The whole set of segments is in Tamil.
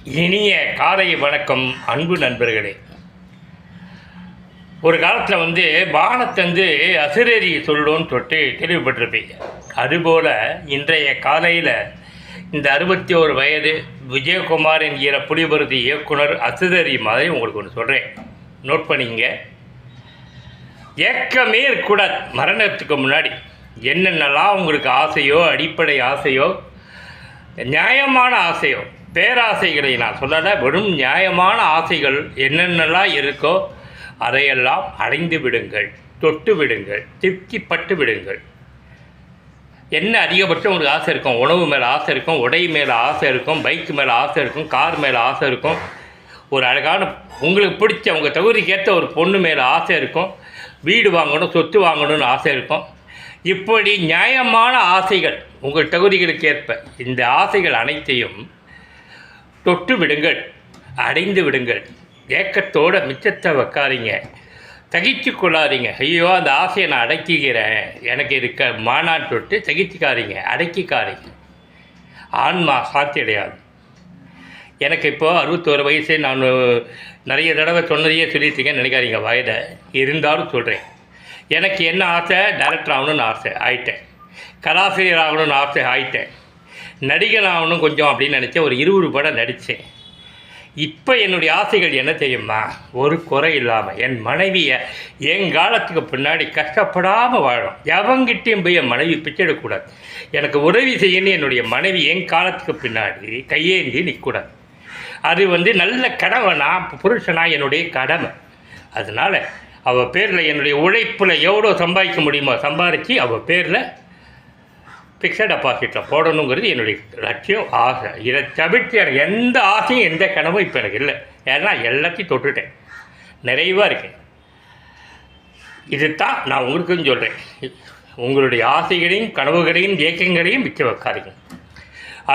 இனிய காலை வணக்கம் அன்பு நண்பர்களே. ஒரு காலத்தில் வானத்தந்து அசுரேரி சொல்லணும்னு தொட்டு கேள்விப்பட்டிருப்பீங்க. அதுபோல் இன்றைய காலையில் இந்த 61 வயது விஜயகுமார் என்கிற புலிபருதி இயக்குனர் அசுரேரி மாதிரி உங்களுக்கு ஒன்று சொல்கிறேன், நோட் பண்ணிங்க. ஏக்கமே இருக்கக்கூடாது. மரணத்துக்கு முன்னாடி என்னென்னலாம் உங்களுக்கு ஆசையோ, அடிப்படை ஆசையோ, நியாயமான ஆசையோ, பேராசைகளை நான் சொல்லலை, வெறும் நியாயமான ஆசைகள் என்னென்னலாம் இருக்கோ அதையெல்லாம் அடைந்து விடுங்கள், தொட்டு விடுங்கள், திருப்திப்பட்டு விடுங்கள். என்ன அதிகபட்சம் உங்களுக்கு ஆசை இருக்கும்? உணவு மேலே ஆசை இருக்கும், உடை மேலே ஆசை இருக்கும், பைக்கு மேலே ஆசை இருக்கும், கார் மேலே ஆசை இருக்கும், ஒரு அழகான உங்களுக்கு பிடிச்ச உங்கள் தகுதிக்கேற்ற ஒரு பொண்ணு மேலே ஆசை இருக்கும், வீடு வாங்கணும், சொத்து வாங்கணும்னு ஆசை இருக்கும். இப்படி நியாயமான ஆசைகள் உங்கள் தகுதிகளுக்கு ஏற்ப இந்த ஆசைகள் அனைத்தையும் தொட்டு விடுங்கள், அடைந்து விடுங்கள். ஏக்கத்தோடு மிச்சத்தை வைக்காதீங்க, தகிச்சு கொள்ளாதீங்க. ஐயோ அந்த ஆசையை நான் அடக்கிக்கிறேன், எனக்கு இருக்க மானான் தொட்டு தகிச்சுக்காதீங்க, அடக்கிக்காதீங்க. ஆன்மா சாத்தி அடையாது. எனக்கு இப்போது 61 வயசு. நான் நிறைய தடவை சொன்னதையே சொல்லிட்டுருக்கேன்னு நினைக்காதீங்க வயதை. இருந்தாலும் சொல்கிறேன், எனக்கு என்ன ஆசை? டைரக்டர் ஆகணும்னு ஆசை, ஆயிட்டேன். கலாசிரியர் ஆகணும்னு ஆசை, ஆயிட்டேன். நடிகன் ஆகணும் கொஞ்சம் அப்படின்னு நினச்சேன். ஒரு 20 படம் நடித்தேன். இப்போ என்னுடைய ஆசைகள் என்ன தெரியுமா? ஒரு குறை இல்லாமல் என் மனைவியை என் காலத்துக்கு பின்னாடி கஷ்டப்படாமல் வாழும். எவங்கிட்டையும் போய் என் மனைவி பிச்சைடக்கூடாது. எனக்கு உதவி செய்யணும் என்னுடைய மனைவி என் காலத்துக்கு பின்னாடி கையேந்தி நிற்கக்கூடாது. அது நல்ல கடமைனா, புருஷனா என்னுடைய கடமை. அதனால் அவள் பேரில் என்னுடைய உழைப்பில் எவ்வளோ சம்பாதிக்க முடியுமோ சம்பாதிச்சு அவள் பேரில் ஃபிக்ஸட் டெபாசிட்டில் போடணுங்கிறது என்னுடைய லட்சியம், ஆசை. இதை தவிர்த்து எனக்கு எந்த ஆசையும் எந்த கனவும் இப்போ எனக்கு இல்லை. ஏன்னா எல்லாத்தையும் தொட்டுட்டேன், நிறைவாக இருக்கேன். இதுதான் நான் உங்களுக்குன்னு சொல்கிறேன். உங்களுடைய ஆசைகளையும் கனவுகளையும் இயக்கங்களையும் மிச்ச வைக்காதீங்க.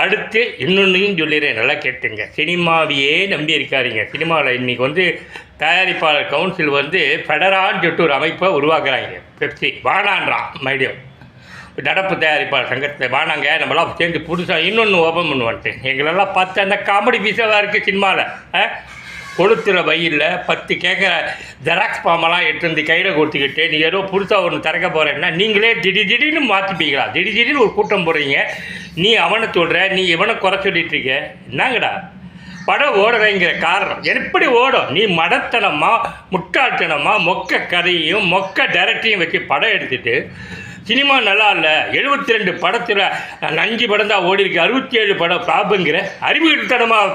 அடுத்து இன்னொன்றையும் சொல்லிடுறேன், நல்லா கேட்டுங்க. சினிமாவையே நம்பி இருக்காதீங்க. சினிமாவில் இன்றைக்கி தயாரிப்பாளர் கவுன்சில் ஃபெடரான்னு சொல்லிட்டு ஒரு அமைப்பை உருவாக்குறாங்க. பெப்சி வானான்றான் மைடியம் நடப்பு தயாரிப்பாளர் சங்கத்தில் வானாங்க, நம்மளாம் சேர்ந்து புதுசாக இன்னொன்று ஓப்பன் பண்ணுவான்ட்டு. எங்களெல்லாம் 10 அந்த காமெடி பீஸாக இருக்குது சினிமாவில். கொளுத்துற வயலில் 10 கேட்குற ஜெராக்ஸ் பாமெல்லாம் எடுத்து கையில் கொடுத்துக்கிட்டு நீ ஏதோ புதுசாக ஒன்று திறக்க போகிறேன்னா நீங்களே திடீர்னு மாற்றிப்பீங்களா? திடீர்னு ஒரு கூட்டம் போடுறீங்க. நீ அவனை சொல்கிற, நீ இவனை குறை சொல்லிட்டுருக்க. என்னங்கடா படம் ஓடுறேங்கிற காரணம் எப்படி ஓடும்? நீ மடத்தனமாக, முட்டாள்தனமாக, மொக்க கதையும் மொக்க டைரக்டையும் வச்சு படம் எடுத்துகிட்டு சினிமா நல்லா இல்லை, 72 படத்தில் 5 படம் தான் ஓடி இருக்கு, 67 படம் ப்ராபுங்கிற அறிவுத்தனமாக